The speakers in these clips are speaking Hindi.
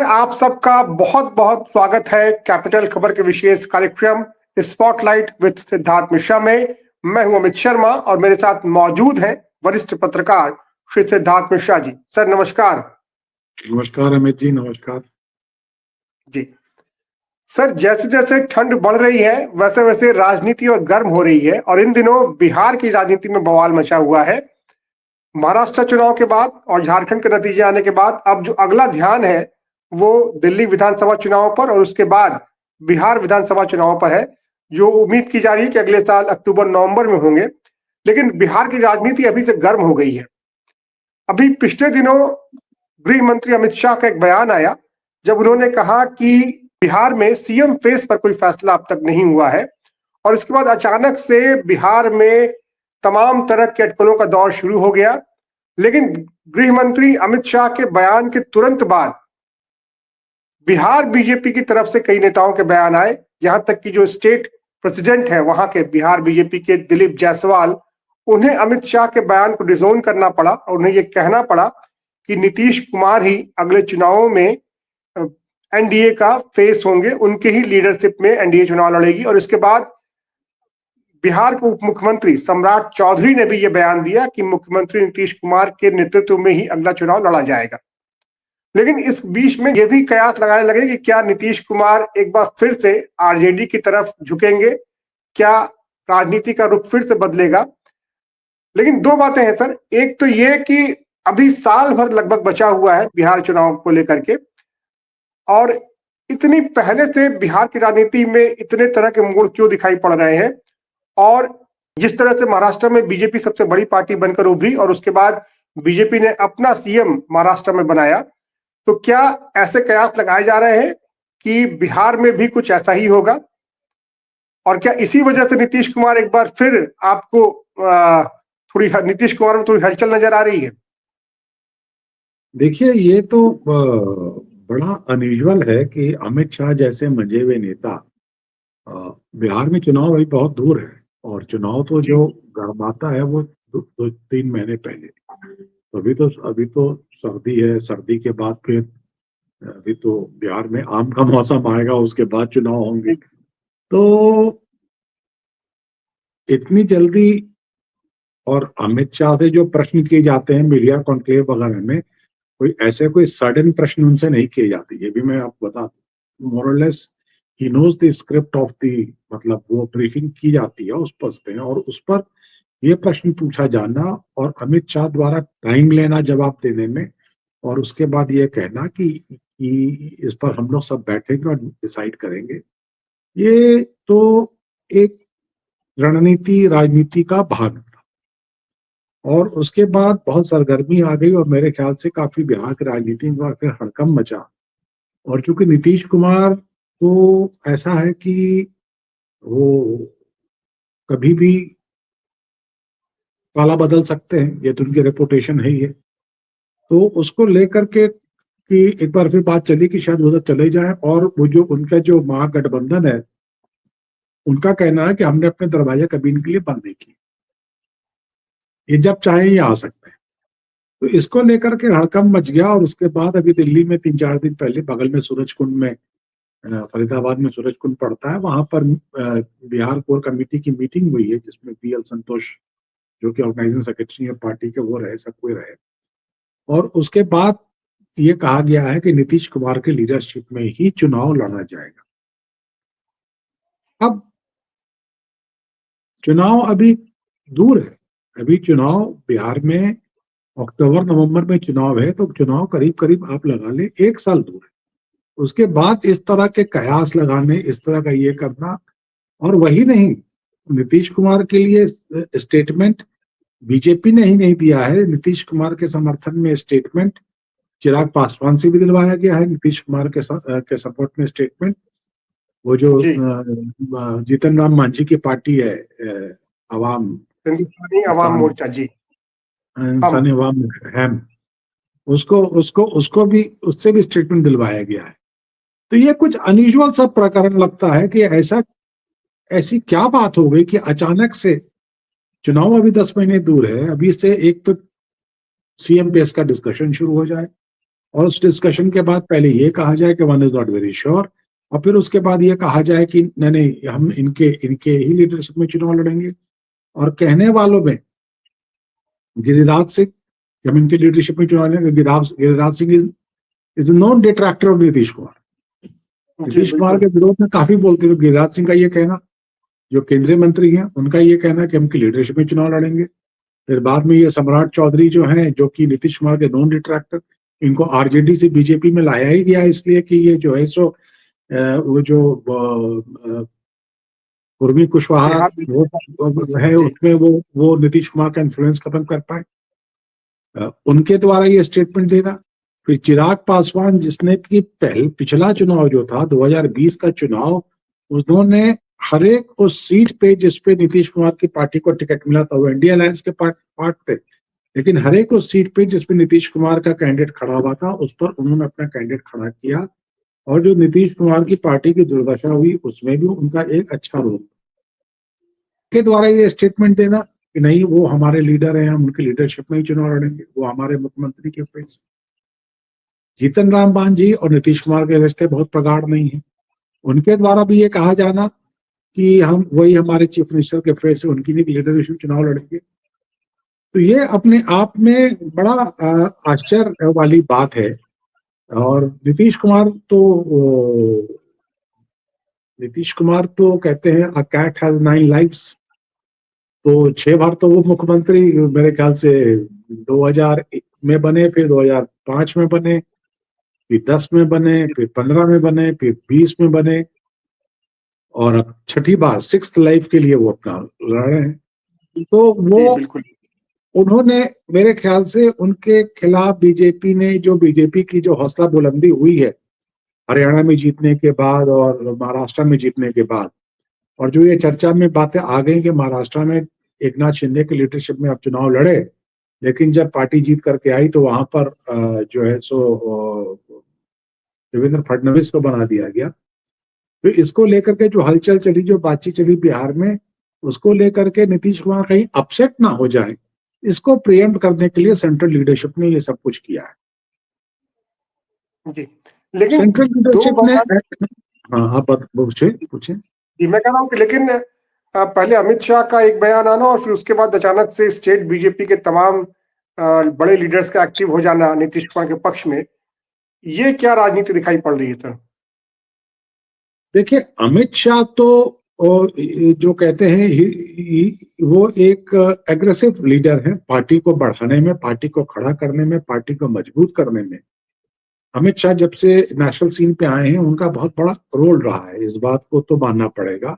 आप सबका बहुत बहुत स्वागत है कैपिटल खबर के विशेष कार्यक्रम स्पॉटलाइट विद सिद्धार्थ मिश्रा में। मैं हूं अमित शर्मा और मेरे साथ मौजूद हैं वरिष्ठ पत्रकार श्री सिद्धार्थ मिश्रा जी। सर नमस्कार। नमस्कार अमित जी, नमस्कार जी। सर जैसे जैसे ठंड बढ़ रही है वैसे वैसे राजनीति और गर्म हो रही है और इन दिनों बिहार की राजनीति में बवाल मचा हुआ है। महाराष्ट्र चुनाव के बाद और झारखंड के नतीजे आने के बाद अब जो अगला ध्यान है वो दिल्ली विधानसभा चुनाव पर और उसके बाद बिहार विधानसभा चुनाव पर है, जो उम्मीद की जा रही है कि अगले साल अक्टूबर नवंबर में होंगे। लेकिन बिहार की राजनीति अभी से गर्म हो गई है। अभी पिछले दिनों गृह मंत्री अमित शाह का एक बयान आया जब उन्होंने कहा कि बिहार में सीएम फेस पर कोई फैसला अब तक नहीं हुआ है और इसके बाद अचानक से बिहार में तमाम तरह के अटकलों का दौर शुरू हो गया। लेकिन गृह मंत्री अमित शाह के बयान के तुरंत बाद बिहार बीजेपी की तरफ से कई नेताओं के बयान आए, यहां तक कि जो स्टेट प्रेसिडेंट है वहां के बिहार बीजेपी के दिलीप जायसवाल, उन्हें अमित शाह के बयान को डिसोन करना पड़ा और उन्हें यह कहना पड़ा कि नीतीश कुमार ही अगले चुनावों में एनडीए का फेस होंगे, उनके ही लीडरशिप में एनडीए चुनाव लड़ेगी। और इसके बाद बिहार के उप मुख्यमंत्री सम्राट चौधरी ने भी यह बयान दिया कि मुख्यमंत्री नीतीश कुमार के नेतृत्व में ही अगला चुनाव लड़ा जाएगा। लेकिन इस बीच में यह भी कयास लगाने लगे कि क्या नीतीश कुमार एक बार फिर से आरजेडी की तरफ झुकेंगे, क्या राजनीति का रुख फिर से बदलेगा। लेकिन दो बातें हैं सर, एक तो यह कि अभी साल भर लगभग बचा हुआ है बिहार चुनाव को लेकर के, और इतनी पहले से बिहार की राजनीति में इतने तरह के मोड़ क्यों दिखाई पड़ रहे हैं। और जिस तरह से महाराष्ट्र में बीजेपी सबसे बड़ी पार्टी बनकर उभरी और उसके बाद बीजेपी ने अपना सीएम महाराष्ट्र में बनाया, तो क्या ऐसे कयास लगाए जा रहे हैं कि बिहार में भी कुछ ऐसा ही होगा? और क्या इसी वजह से नीतीश कुमार एक बार फिर आपको थोड़ी नीतीश कुमार में थोड़ी हलचल नजर आ रही है? देखिए, ये तो बड़ा अनयूजुअल है कि अमित शाह जैसे मंजे हुए नेता बिहार में चुनाव अभी बहुत दूर है और चुनाव तो जो गर्माता है वो 2-3 महीने पहले। अभी तो सर्दी है, सर्दी के बाद फिर अभी तो बिहार में आम का मौसम आएगा, उसके बाद चुनाव होंगे। तो इतनी जल्दी, और अमित शाह से जो प्रश्न किए जाते हैं मीडिया कॉन्क्लेव वगैरह में, कोई सडन प्रश्न उनसे नहीं किए जाते। ये भी मैं आपको बता दूं, more or less he knows the script of the, मतलब वो ब्रीफिंग की जाती है, उस पर हैं और उस पर ये प्रश्न पूछा जाना और अमित शाह द्वारा टाइम लेना जवाब देने में, और उसके बाद ये कहना कि इस पर हम लोग सब बैठेंगे और डिसाइड करेंगे, ये तो एक रणनीति राजनीति का भाग था। और उसके बाद बहुत सरगर्मी आ गई और मेरे ख्याल से काफी बिहार की राजनीति में फिर हड़कंप मचा। और चूंकि नीतीश कुमार तो ऐसा है कि वो कभी भी काला बदल सकते हैं, ये तो उनकी रेपुटेशन है ही है। तो उसको लेकर के कि एक बार फिर बात चली कि शायद उधर चले जाएं, और वो जो उनका जो महागठबंधन है, उनका कहना है कि हमने अपने दरवाजे कभी इनके लिए बंद नहीं किए, ये जब चाहे ये आ सकते हैं। तो इसको लेकर के हड़कंप मच गया। और उसके बाद अभी दिल्ली में 3-4 दिन पहले बगल में सूरजकुंड में, फरीदाबाद में सूरजकुंड पड़ता है, वहां पर बिहार कोर कमेटी की मीटिंग हुई है जिसमें बीएल संतोष जो कि ऑर्गेनाइजिंग सेक्रेटरी है पार्टी के, वो रहे, सब कोई रहे। और उसके बाद ये कहा गया है कि नीतीश कुमार के लीडरशिप में ही चुनाव लड़ा जाएगा। अब चुनाव अभी दूर है, अभी चुनाव बिहार में अक्टूबर नवंबर में चुनाव है, तो चुनाव करीब करीब आप लगा ले 1 साल दूर है। उसके बाद इस तरह के कयास लगाने, इस तरह का ये करना, और वही नहीं, नीतीश कुमार के लिए स्टेटमेंट बीजेपी ने ही नहीं दिया है, नीतीश कुमार के समर्थन में स्टेटमेंट चिराग पासवान से भी दिलवाया गया है। नीतीश कुमार के सपोर्ट में स्टेटमेंट वो जो जीतन राम मांझी की पार्टी है, हिंदुस्तानी अवाम मोर्चा जी, इंसानी अवाम हैम, उसको भी, उससे भी स्टेटमेंट दिलवाया गया है। तो ये कुछ अनयूजुअल सा प्रकरण लगता है कि ऐसी क्या बात हो गई कि अचानक से चुनाव अभी 10 महीने दूर है, अभी से एक तो सीएम पेस का डिस्कशन शुरू हो जाए और उस डिस्कशन के बाद पहले ये कहा जाए कि one is not very sure, और फिर उसके बाद ये कहा जाए कि नहीं नहीं हम इनके इनके ही लीडरशिप में चुनाव लड़ेंगे। और कहने वालों में गिरिराज सिंह, हम इनके लीडरशिप में चुनाव लड़ेंगे, Giriraj Singh is non detractor of Nitish Kumar. Nitish Kumar के विरोध में काफी बोलते थे। गिरिराज सिंह का ये कहना, जो केंद्रीय मंत्री हैं, उनका ये कहना कि हम की लीडरशिप में चुनाव लड़ेंगे। फिर बाद में ये सम्राट चौधरी जो हैं, जो कि नीतीश कुमार के नॉन डिट्रैक्टर, इनको आरजेडी से बीजेपी में लाया ही गया इसलिए कि ये जो है सो वो जो उर्मी कुशवाहा वो है, उसमें वो नीतीश कुमार का इन्फ्लुएंस खत्म कर पाए, उनके द्वारा ये स्टेटमेंट देना। फिर चिराग पासवान, जिसने कि पिछला चुनाव जो था 2020 का चुनाव, उन्होंने हर एक उस सीट पे जिस पे नीतीश कुमार की पार्टी को टिकट मिला था, वो इंडिया अलायंस के पार्ट थे, लेकिन हर एक उस सीट पे जिसपे नीतीश कुमार का कैंडिडेट खड़ा हुआ था, उस पर उन्होंने अपना कैंडिडेट खड़ा किया। और जो नीतीश कुमार की पार्टी की दुर्दशा हुई, उसमें भी उनका एक अच्छा रोल के द्वारा ये स्टेटमेंट देना कि नहीं वो हमारे लीडर हैं, हम उनकी लीडरशिप में ही चुनाव लड़ेंगे, वो हमारे मुख्यमंत्री के फेस। जीतन राम मांझी और नीतीश कुमार के रिश्ते बहुत प्रगाढ़ नहीं है, उनके द्वारा भी ये कहा जाना कि हम वही हमारे चीफ मिनिस्टर के फेस से उनकी लीडरशिप चुनाव लड़ेंगे। तो ये अपने आप में बड़ा आश्चर्य वाली बात है। और नीतीश कुमार तो कहते हैं अ कैट हैज 9 लाइफ्स। तो 6 बार तो वो मुख्यमंत्री मेरे ख्याल से 2000 में बने, फिर 2005 में बने, फिर 10 में बने, फिर 15 में बने, फिर 20 में बने, और अब छठी बार 6th लाइफ के लिए वो अपना लड़ रहे हैं। तो वो बिल्कुल उन्होंने, मेरे ख्याल से उनके खिलाफ बीजेपी की जो हौसला बुलंदी हुई है हरियाणा में जीतने के बाद और महाराष्ट्र में जीतने के बाद, और जो ये चर्चा में बातें आ गई कि महाराष्ट्र में एकनाथ शिंदे की लीडरशिप में अब चुनाव लड़े, लेकिन जब पार्टी जीत करके आई तो वहां पर जो है सो देवेंद्र फडणवीस को बना दिया गया। तो इसको लेकर के जो हलचल चली, जो बातचीत चली बिहार में, उसको लेकर के नीतीश कुमार कहीं अपसेट ना हो जाए, इसको प्रिएम्प्ट करने के लिए सेंट्रल लीडरशिप ने ये सब कुछ किया है। जी, लेकिन सेंट्रल लीडरशिप ने, हाँ आप पूछे। जी, मैं कह रहा हूँ कि लेकिन पहले अमित शाह का एक बयान आना और फिर उसके बाद अचानक से स्टेट बीजेपी के तमाम बड़े लीडर्स का एक्टिव हो जाना नीतीश कुमार के पक्ष में, ये क्या राजनीति दिखाई पड़ रही है सर? देखिए, अमित शाह तो जो कहते हैं वो एक एग्रेसिव लीडर है। पार्टी को बढ़ाने में, पार्टी को खड़ा करने में, पार्टी को मजबूत करने में अमित शाह जब से नेशनल सीन पे आए हैं उनका बहुत बड़ा रोल रहा है, इस बात को तो मानना पड़ेगा।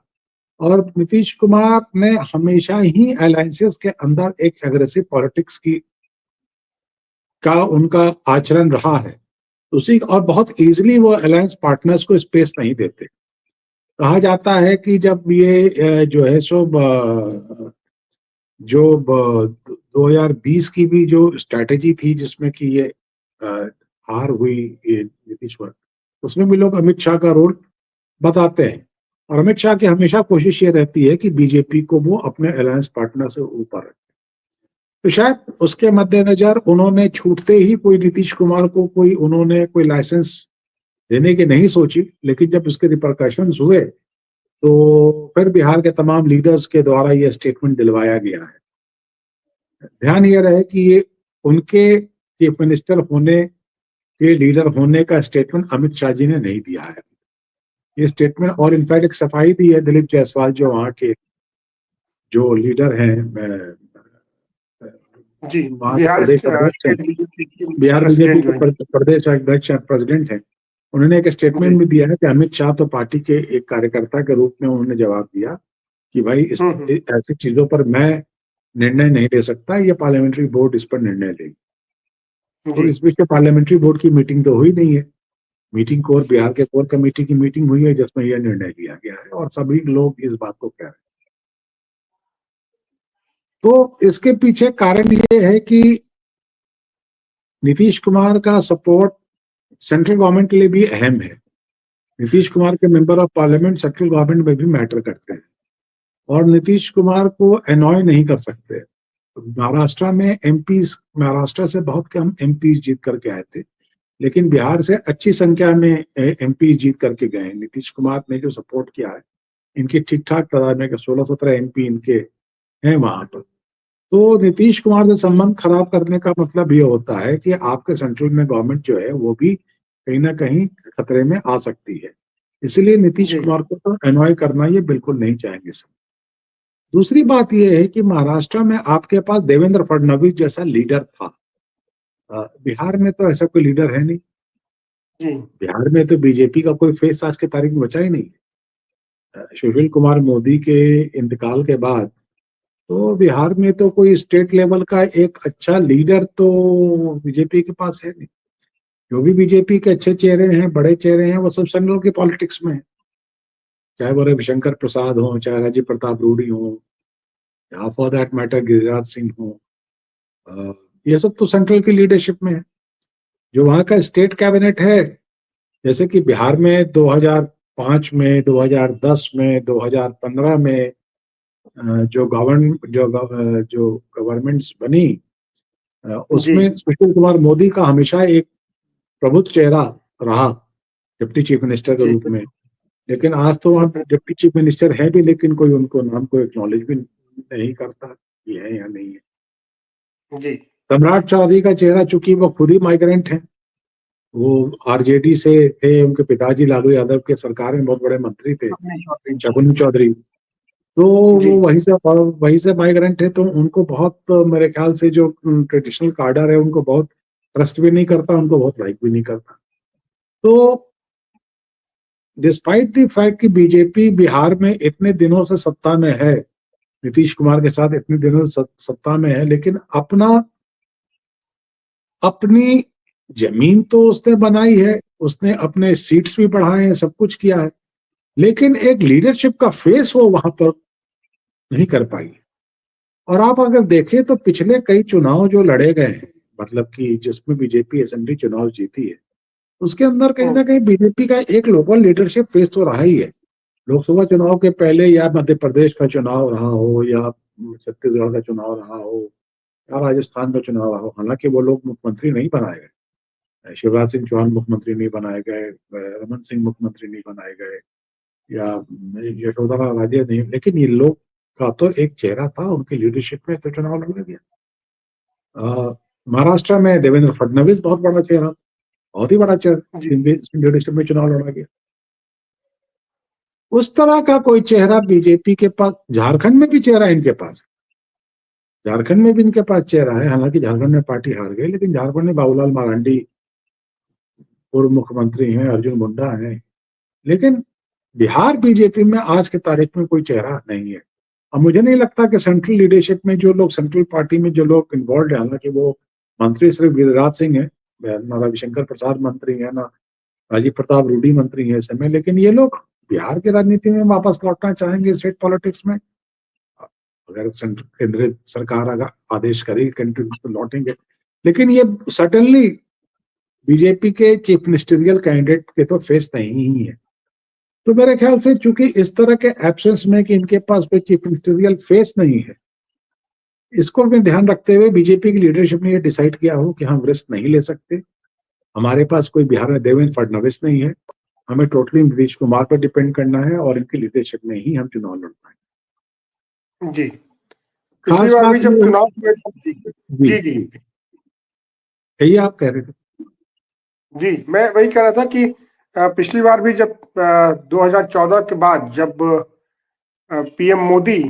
और नीतीश कुमार ने हमेशा ही अलायंसेस के अंदर एक एग्रेसिव पॉलिटिक्स का उनका आचरण रहा है, उसी और बहुत इजीली वो अलायंस पार्टनर्स को स्पेस नहीं देते। कहा जाता है कि जब ये जो है सो जो 2020 की भी जो स्ट्रैटेजी थी जिसमें कि ये हार हुई नीतीश कुमार, उसमें भी लोग अमित शाह का रोल बताते हैं। और अमित शाह की हमेशा कोशिश ये रहती है कि बीजेपी को वो अपने अलायंस पार्टनर से ऊपर रखे। तो शायद उसके मद्देनजर उन्होंने छूटते ही कोई नीतीश कुमार को उन्होंने कोई लाइसेंस देने की नहीं सोची, लेकिन जब उसके रिपरकशंस हुए तो फिर बिहार के तमाम लीडर्स के द्वारा ये स्टेटमेंट दिलवाया गया है। ध्यान ये रहे कि ये उनके चीफ मिनिस्टर होने के, लीडर होने का स्टेटमेंट अमित शाह जी ने नहीं दिया है। ये स्टेटमेंट, और इनफैक्ट एक सफाई दी है दिलीप जायसवाल जो वहाँ के जो लीडर हैं, जी, बिहार बीजेपी के प्रदेश अध्यक्ष प्रेसिडेंट हैं, उन्होंने एक स्टेटमेंट भी दिया है कि अमित शाह तो पार्टी के एक कार्यकर्ता के रूप में उन्होंने जवाब दिया कि भाई ऐसी चीजों पर मैं निर्णय नहीं ले सकता, ये पार्लियामेंट्री बोर्ड इस पर निर्णय लेगी। तो इस बीच पार्लियामेंट्री बोर्ड की मीटिंग तो हुई नहीं है। मीटिंग कोर, बिहार के कोर कमेटी की मीटिंग हुई है जिसमें यह निर्णय लिया गया है और सभी लोग इस बात को कह रहे हैं। तो इसके पीछे कारण ये है कि नीतीश कुमार का सपोर्ट सेंट्रल गवर्नमेंट के लिए भी अहम है। नीतीश कुमार के member of parliament central government में भी मैटर करते हैं और नीतीश कुमार को एनॉय नहीं कर सकते। महाराष्ट्र में एमपीज, महाराष्ट्र से बहुत कम एमपीज जीत करके आए थे, लेकिन बिहार से अच्छी संख्या में एमपी जीत करके गए हैं। नीतीश कुमार ने जो सपोर्ट किया है, इनकी ठीक ठाक तादाद में 16-17 एमपी इनके हैं वहां पर। तो नीतीश कुमार से संबंध खराब करने का मतलब ये होता है कि आपके सेंट्रल में गवर्नमेंट जो है वो भी कहीं ना कहीं खतरे में आ सकती है। इसलिए नीतीश जी कुमार को तो एनवाय करना ये बिल्कुल नहीं चाहेंगे सब। दूसरी बात यह है कि महाराष्ट्र में आपके पास देवेंद्र फडणवीस जैसा लीडर था। बिहार में तो ऐसा कोई लीडर है नहीं। जी बिहार में तो बीजेपी का कोई फेस आज के तारीख में बचा ही नहीं। सुशील कुमार मोदी के इंतकाल के बाद तो बिहार में तो कोई स्टेट लेवल का एक अच्छा लीडर तो बीजेपी के पास है नहीं। जो भी बीजेपी के अच्छे चेहरे हैं, बड़े चेहरे हैं, वो सब सेंट्रल की पॉलिटिक्स में है। चाहे वो रविशंकर प्रसाद हो, चाहे राजीव प्रताप रूडी हो, या for that matter Giriraj Singh हो, अ, ये सब तो सेंट्रल की लीडरशिप में है। जो वहाँ का स्टेट कैबिनेट है, जैसे कि बिहार में 2005 में, 2010 में, 2015 में जो गवर्नमेंट्स बनी, जी उसमें सुशील कुमार मोदी का हमेशा एक प्रमुख चेहरा रहा डिप्टी चीफ मिनिस्टर के जी रूप में। लेकिन आज तो वहाँ डिप्टी चीफ मिनिस्टर है भी, लेकिन कोई उनको नाम को एक्नॉलेज भी नहीं करता, ये है या नहीं है। जी सम्राट चौधरी का चेहरा, चूंकि वो खुद ही माइग्रेंट है, वो आरजेडी से थे, उनके पिताजी लालू यादव के सरकार में बहुत बड़े मंत्री थे, अपने शौकीन जी शकुनी चौधरी। तो जी वो वहीं से माइग्रेंट है, तो उनको बहुत, मेरे ख्याल से जो ट्रेडिशनल कार्डर है उनको बहुत ट्रस्ट भी नहीं करता, उनको बहुत लाइक भी नहीं करता। तो डिस्पाइट द फैक्ट कि बीजेपी बिहार में इतने दिनों से सत्ता में है, नीतीश कुमार के साथ इतने दिनों से सत्ता में है, लेकिन अपनी जमीन तो उसने बनाई है, उसने अपने सीट्स भी बढ़ाए हैं, सब कुछ किया है, लेकिन एक लीडरशिप का फेस वो वहां पर नहीं कर पाई। और आप अगर देखें तो पिछले कई चुनाव जो लड़े गए हैं, मतलब कि जिसमें बीजेपी असेंबली चुनाव जीती है, उसके अंदर कहीं ना कहीं बीजेपी का एक लोकल लीडरशिप फेस तो रहा ही है। लोकसभा चुनाव के पहले, या मध्य प्रदेश का चुनाव रहा हो, या छत्तीसगढ़ का चुनाव रहा हो, या राजस्थान का चुनाव रहा हो, हालांकि वो लोग मुख्यमंत्री नहीं बनाए गए। शिवराज सिंह चौहान मुख्यमंत्री नहीं बनाए गए, रमन सिंह मुख्यमंत्री नहीं बनाए गए, या यशोधरा राजे नहीं, लेकिन ये लोग का तो एक चेहरा था, उनकी लीडरशिप में तो चुनाव लड़ा गया। महाराष्ट्र में देवेंद्र फडणवीस बहुत बड़ा चेहरा, बहुत ही बड़ा जी चेहरा, लीडरशिप में चुनाव लड़ा गया। उस तरह का कोई चेहरा बीजेपी के पास, झारखंड में भी चेहरा इनके पास, झारखंड में भी इनके पास चेहरा है। हालांकि झारखंड में पार्टी हार गई, लेकिन झारखंड में बाबूलाल मरांडी पूर्व मुख्यमंत्री हैं, अर्जुन मुंडा हैं। लेकिन बिहार बीजेपी में आज के तारीख में कोई चेहरा नहीं है। अब मुझे नहीं लगता कि सेंट्रल लीडरशिप में जो लोग, सेंट्रल पार्टी में जो लोग इन्वॉल्व है, हालांकि वो मंत्री सिर्फ गिरिराज सिंह है, ना रविशंकर प्रसाद मंत्री है, ना राजीव प्रताप रूडी मंत्री है इस समय, लेकिन ये लोग बिहार की राजनीति में वापस लौटना चाहेंगे, स्टेट पॉलिटिक्स में। अगर केंद्रीय सरकार अगर आदेश करेगी कंटिन्यू तो लौटेंगे, लेकिन ये सडनली बीजेपी के चीफ मिनिस्टरियल कैंडिडेट के तो फेस नहीं ही है। तो मेरे ख्याल से चूंकि इस तरह के एब्सेंस में कि इनके पास कोई चीफ मिनिस्टरियल फेस नहीं है, इसको भी ध्यान रखते हुए बीजेपी की लीडरशिप ने ये डिसाइड किया हो कि हम रिस्क नहीं ले सकते, हमारे पास कोई बिहार में देवेंद्र फडणवीस नहीं है, हमें टोटली नीतीश कुमार पर डिपेंड करना है, और इनकी लीडरशिप में ही हम चुनाव लड़ पाएंगे। जी पिछली खास बार बात भी जब ये, चुनाव हुए जी जी जी जी जी, यही आप कह रहे थे। जी मैं वही कह रहा था कि पिछली बार भी जब 2014 के बाद जब पीएम मोदी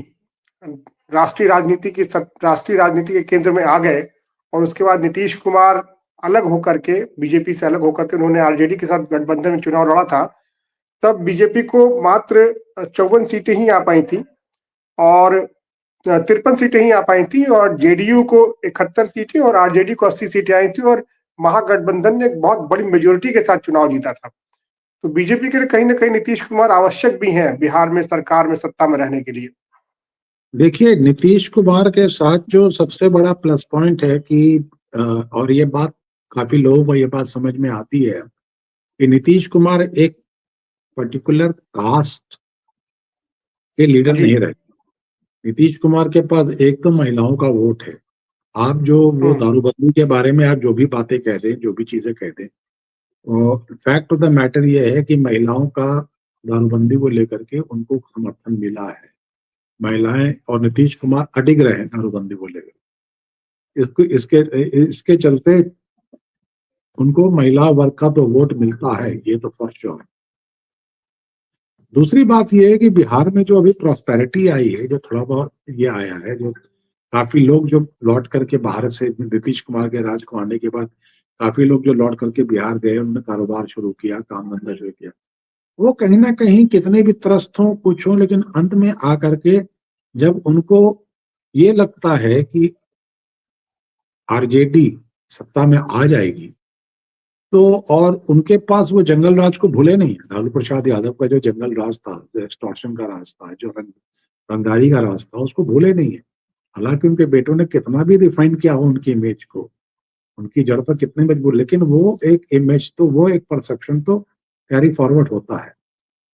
राष्ट्रीय राजनीति के केंद्र में आ गए, और उसके बाद नीतीश कुमार अलग होकर के, बीजेपी से अलग होकर के उन्होंने आरजेडी के साथ गठबंधन में चुनाव लड़ा था, तब बीजेपी को मात्र 54 सीटें ही आ पाई थी, और 53 सीटें ही आ पाई थी, और जेडीयू को 71 सीटें और आरजेडी को 80 सीटें आई थी, और महागठबंधन ने एक बहुत बड़ी मेजोरिटी के साथ चुनाव जीता था। तो बीजेपी के लिए कहीं ना कहीं नीतीश कुमार आवश्यक भी हैं बिहार में सरकार में सत्ता में रहने के लिए। देखिए, नीतीश कुमार के साथ जो सबसे बड़ा प्लस पॉइंट है कि और ये बात काफी लोगों को ये बात समझ में आती है कि नीतीश कुमार एक पर्टिकुलर कास्ट के लीडर जी नहीं रहे। नीतीश कुमार के पास एक तो महिलाओं का वोट है। आप जो वो हम्म दारूबंदी के बारे में आप जो भी बातें कह रहे हैं, जो भी चीजें कह रहे हैं, और फैक्ट ऑफ द मैटर ये है कि महिलाओं का दारूबंदी को लेकर के उनको समर्थन मिला है। महिलाएं और नीतीश कुमार अडिग रहे हैं दारूबंदी को लेकर। इसको इसके इसके चलते उनको महिला वर्ग का तो वोट मिलता है, ये तो फॉर श्योर। दूसरी बात ये है कि बिहार में जो अभी प्रॉस्पेरिटी आई है, जो थोड़ा बहुत ये आया है, जो काफी लोग जो लौट करके बाहर से नीतीश कुमार के राज को आने के बाद काफी लोग जो लौट करके बिहार गए, उन्होंने कारोबार शुरू किया, काम धंधा शुरू किया, वो कहीं ना कहीं कितने भी त्रस्त हों कुछ हों, लेकिन अंत में आ करके जब उनको ये लगता है कि आरजेडी सत्ता में आ जाएगी, तो और उनके पास वो जंगल राज को भूले नहीं। लालू प्रसाद यादव का जो जंगल राज था, जो एक्सटॉर्शन का राज था, जो रंगदारी का राज था, उसको भूले नहीं है। हालांकि उनके बेटों ने कितना भी रिफाइन किया हो उनकी इमेज को, उनकी जड़ पर कितने मजबूर, लेकिन वो एक इमेज तो, वो एक परसेप्शन तो कैरी फॉरवर्ड होता है।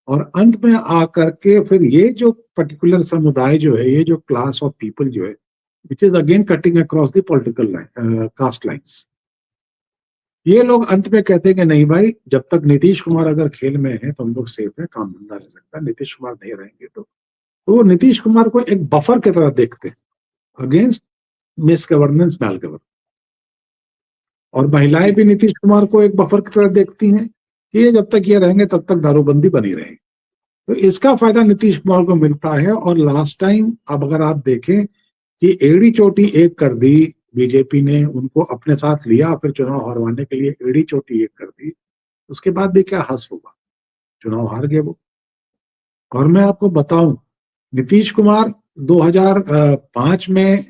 और अंत में आकर के फिर ये जो पर्टिकुलर समुदाय जो है, ये जो क्लास ऑफ पीपल जो है, which is again cutting across the political caste lines, ये लोग अंत में कहते हैं कि नहीं भाई, जब तक नीतीश कुमार अगर खेल में है तो हम लोग सेफ है, काम धंधा रह सकता है। नीतीश कुमार नहीं रहेंगे तो वो नीतीश कुमार को एक बफर की तरह देखते हैं अगेंस्ट मिस गवर्नेंस, मैल गवर्नेंस। और महिलाएं भी नीतीश कुमार को एक बफर की तरह देखती हैं कि ये जब तक ये रहेंगे तब तक दारूबंदी बनी रहेगी। तो इसका फायदा नीतीश कुमार को मिलता है। और लास्ट टाइम अब अगर आप देखें कि एड़ी चोटी एक कर दी बीजेपी ने, उनको अपने साथ लिया, फिर चुनाव हरवाने के लिए एड़ी चोटी एक कर दी, उसके बाद भी क्या हंस होगा, चुनाव हार गए वो। और मैं आपको बताऊं, नीतीश कुमार 2005 में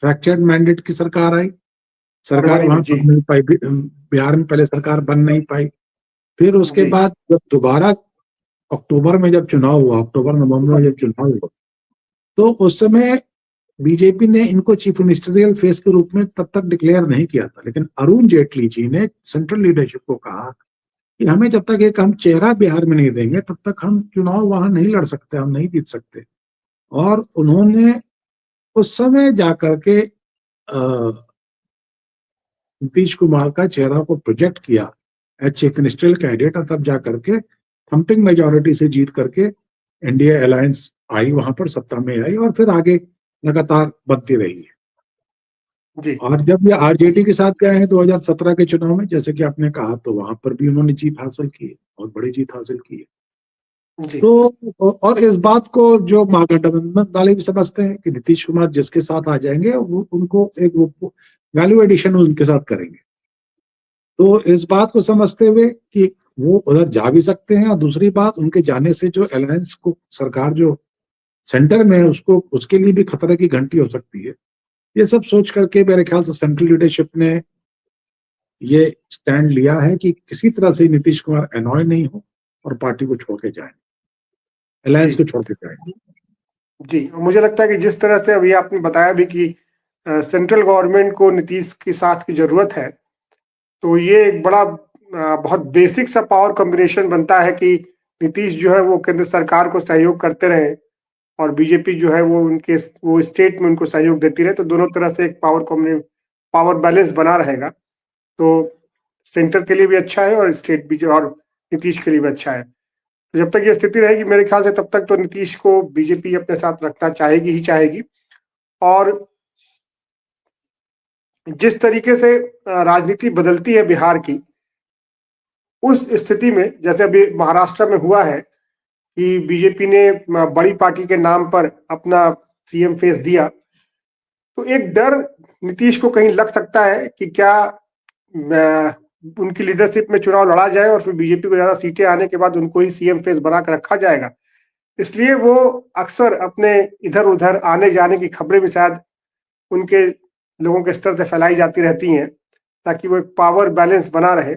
फ्रैक्चर्ड मैंडेट की सरकार आई, सरकार फरवरी में वहां जी। बन नहीं पाई, बिहार में पहले सरकार बन नहीं पाई। फिर उसके जी बाद जब दोबारा अक्टूबर में जब चुनाव हुआ, अक्टूबर नवंबर में जब चुनाव हुआ, तो उस समय बीजेपी ने इनको चीफ मिनिस्टरियल फेस के रूप में तब तक डिक्लेयर नहीं किया था। लेकिन अरुण जेटली जी ने सेंट्रल लीडरशिप को कहा कि हमें जब तक एक हम चेहरा बिहार में नहीं देंगे तब तक हम चुनाव वहां नहीं लड़ सकते, हम नहीं जीत सकते। और उन्होंने उस समय जाकर के नीतीश कुमार का चेहरा को प्रोजेक्ट किया एज चीफ मिनिस्टरियल कैंडिडेट, और तब जाकर के थम्पिंग मेजोरिटी से जीत करके एनडीए अलायंस आई, वहां पर सत्ता में आई और फिर आगे लगातार बनती रही है। जी और जब ये आरजेडी के साथ गए हैं 2017 के चुनाव में, जैसे कि आपने कहा, तो वहां पर भी उन्होंने जीत हासिल की है, बहुत बड़ी जीत हासिल की है। जी तो और इस बात को जो महागठबंधन वाले भी समझते हैं कि नीतीश कुमार जिसके साथ आ जाएंगे वो उनको एक वो वैल्यू एडिशन उनके साथ करेंगे। तो इस बात को समझते हुए कि वो उधर जा भी सकते हैं, और दूसरी बात, उनके जाने से जो अलायंस को सरकार जो सेंटर में है उसको, उसके लिए भी खतरे की घंटी हो सकती है। ये सब सोच करके मेरे ख्याल से सेंट्रल लीडरशिप ने ये स्टैंड लिया है कि किसी तरह से नीतीश कुमार अनॉय नहीं हो और पार्टी को छोड़ के जाए, जी अलायंस को छोड़ के जाए। जी। मुझे लगता है कि जिस तरह से अभी आपने बताया भी कि सेंट्रल गवर्नमेंट को नीतीश के साथ की जरूरत है, तो ये एक बड़ा बहुत बेसिक सा पावर कॉम्बिनेशन बनता है कि नीतीश जो है वो केंद्र सरकार को सहयोग करते रहे और बीजेपी जो है वो उनके वो स्टेट में उनको सहयोग देती रहे, तो दोनों तरह से एक पावर बैलेंस बना रहेगा। तो सेंटर के लिए भी अच्छा है और स्टेट भी और नीतीश के लिए भी अच्छा है। तो जब तक ये स्थिति रहेगी मेरे ख्याल से तब तक तो नीतीश को बीजेपी अपने साथ रखना चाहेगी ही चाहेगी। और जिस तरीके से राजनीति बदलती है बिहार की, उस स्थिति में जैसे अभी महाराष्ट्र में हुआ है कि बीजेपी ने बड़ी पार्टी के नाम पर अपना सीएम फेस दिया, तो एक डर नीतीश को कहीं लग सकता है कि क्या उनकी लीडरशिप में चुनाव लड़ा जाए और फिर बीजेपी को ज्यादा सीटें आने के बाद उनको ही सीएम फेस बना कर रखा जाएगा। इसलिए वो अक्सर अपने इधर उधर आने जाने की खबरें भी शायद उनके लोगों के स्तर से फैलाई जाती रहती हैं ताकि वो एक पावर बैलेंस बना रहे।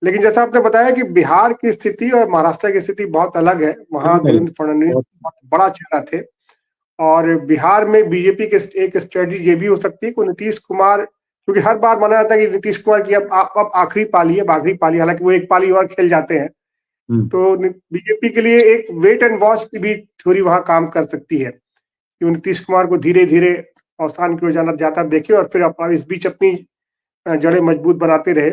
लेकिन जैसा आपने बताया कि बिहार की स्थिति और महाराष्ट्र की स्थिति बहुत अलग है। वहां देवेंद्र फडणवीस बहुत बड़ा चेहरा थे और बिहार में बीजेपी के एक स्ट्रेटजी ये भी हो सकती है कि नीतीश कुमार, क्योंकि हर बार माना जाता है कि नीतीश कुमार की अब आखिरी पाली है, आखिरी पाली, हालांकि वो एक पाली और खेल जाते हैं। तो बीजेपी के लिए एक वेट एंड वॉच की भी थ्योरी वहां काम कर सकती है कि वो नीतीश कुमार को धीरे धीरे अवसान की ओर जाना जाता देखे और फिर इस बीच अपनी जड़ें मजबूत बनाते रहे।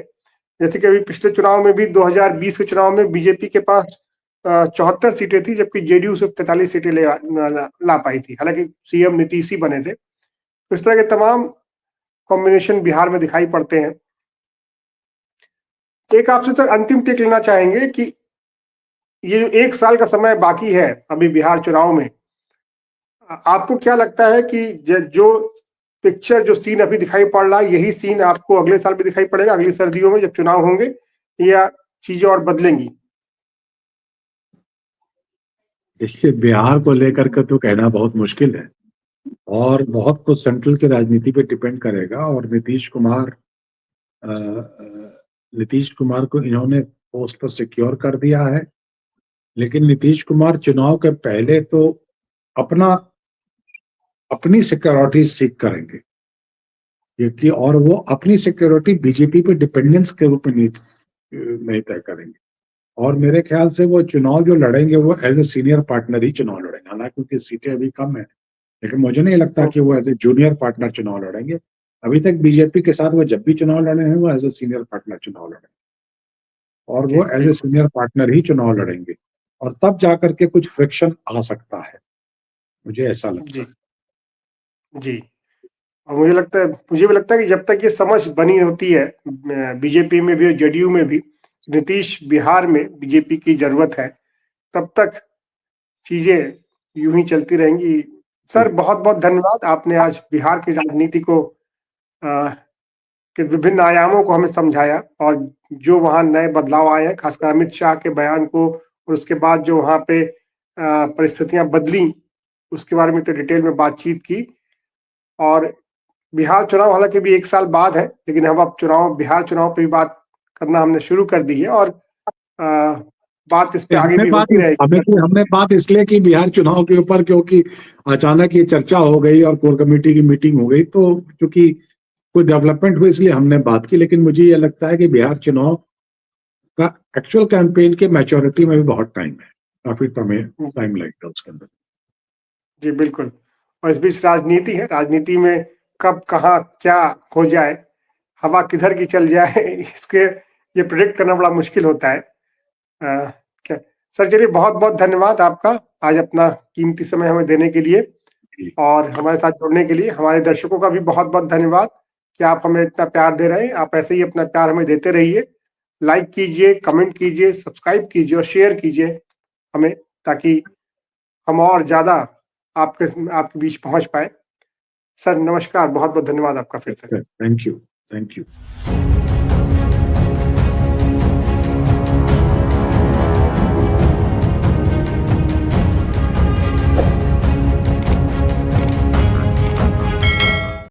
जैसे कि अभी पिछले चुनाव में भी 2020 के चुनाव में बीजेपी के पास 74 सीटें थी, जबकि जेडीयू सिर्फ 43 सीटें ला पाई थी। हालांकि सीएम नीतीश ही बने थे। तो इस तरह के तमाम कॉम्बिनेशन बिहार में दिखाई पड़ते हैं। एक आपसे सर अंतिम टेक लेना चाहेंगे कि ये जो 1 साल का समय बाकी है अभी बिहार चुनाव में, आपको क्या लगता है कि जो पिक्चर, जो सीन अभी दिखाई पड़ रहा है, यही सीन आपको अगले साल भी दिखाई पड़ेगा, अगली सर्दियों में जब चुनाव होंगे, या चीजें और बदलेंगी? देखिए, बिहार को लेकर के तो कहना बहुत मुश्किल है, और बहुत कुछ सेंट्रल की राजनीति पे डिपेंड करेगा। और नीतीश कुमार को इन्होंने पोस्ट पर सिक्योर कर दिया है, लेकिन नीतीश कुमार चुनाव के पहले तो अपनी सिक्योरिटी सीख करेंगे, क्योंकि और वो अपनी सिक्योरिटी बीजेपी पे डिपेंडेंस के रूप में नहीं तय करेंगे। और मेरे ख्याल से वो चुनाव जो लड़ेंगे वो एज ए सीनियर पार्टनर ही चुनाव लड़ेंगे। हालांकि उनकी सीटें अभी कम है, लेकिन मुझे नहीं लगता कि वो एज ए जूनियर पार्टनर चुनाव लड़ेंगे। अभी तक बीजेपी के साथ वो जब भी चुनाव लड़े हैं, वो एज ए सीनियर पार्टनर चुनाव लड़ेंगे, और वो एज ए सीनियर पार्टनर ही चुनाव लड़ेंगे, और तब जाकर के कुछ फ्रिक्शन आ सकता है, मुझे ऐसा लगता है। जी, और मुझे भी लगता है कि जब तक ये समझ बनी होती है बीजेपी में भी और जेडीयू में भी, नीतीश बिहार में बीजेपी की जरूरत है, तब तक चीजें यूं ही चलती रहेंगी। सर बहुत बहुत धन्यवाद, आपने आज बिहार की राजनीति को के विभिन्न आयामों को हमें समझाया, और जो वहाँ नए बदलाव आए हैं, खासकर अमित शाह के बयान को, और उसके बाद जो वहाँ पे परिस्थितियां बदली, उसके बारे में तो डिटेल में बातचीत की। और बिहार चुनाव हालांकि भी 1 साल बाद है, लेकिन हम अब बिहार चुनाव पे भी बात करना हमने शुरू कर दी है, और बात इस पे आगे भी होती रहेगी। हमने बात इसलिए की बिहार चुनाव के ऊपर, क्योंकि अचानक ये चर्चा हो गई और कोर कमेटी की मीटिंग हो गई, तो क्योंकि कोई डेवलपमेंट हुई इसलिए हमने बात की। लेकिन मुझे ये लगता है कि बिहार चुनाव का एक्चुअल कैंपेन के मैच्योरिटी में भी बहुत टाइम है, काफी टाइम लगेगा उसके अंदर। जी बिल्कुल, और इस बीच राजनीति है, राजनीति में कब कहाँ क्या हो जाए, हवा किधर की चल जाए, इसके ये प्रिडिक्ट करना बड़ा मुश्किल होता है। क्या सर, चलिए बहुत बहुत धन्यवाद आपका आज अपना कीमती समय हमें देने के लिए, और हमारे साथ जुड़ने के लिए। हमारे दर्शकों का भी बहुत बहुत धन्यवाद कि आप हमें इतना प्यार दे रहे हैं। आप ऐसे ही अपना प्यार हमें देते रहिए, लाइक कीजिए, कमेंट कीजिए, सब्सक्राइब कीजिए और शेयर कीजिए हमें, ताकि हम और ज्यादा आपके बीच पहुंच पाए। सर नमस्कार, बहुत बहुत धन्यवाद आपका फिर से। Thank you.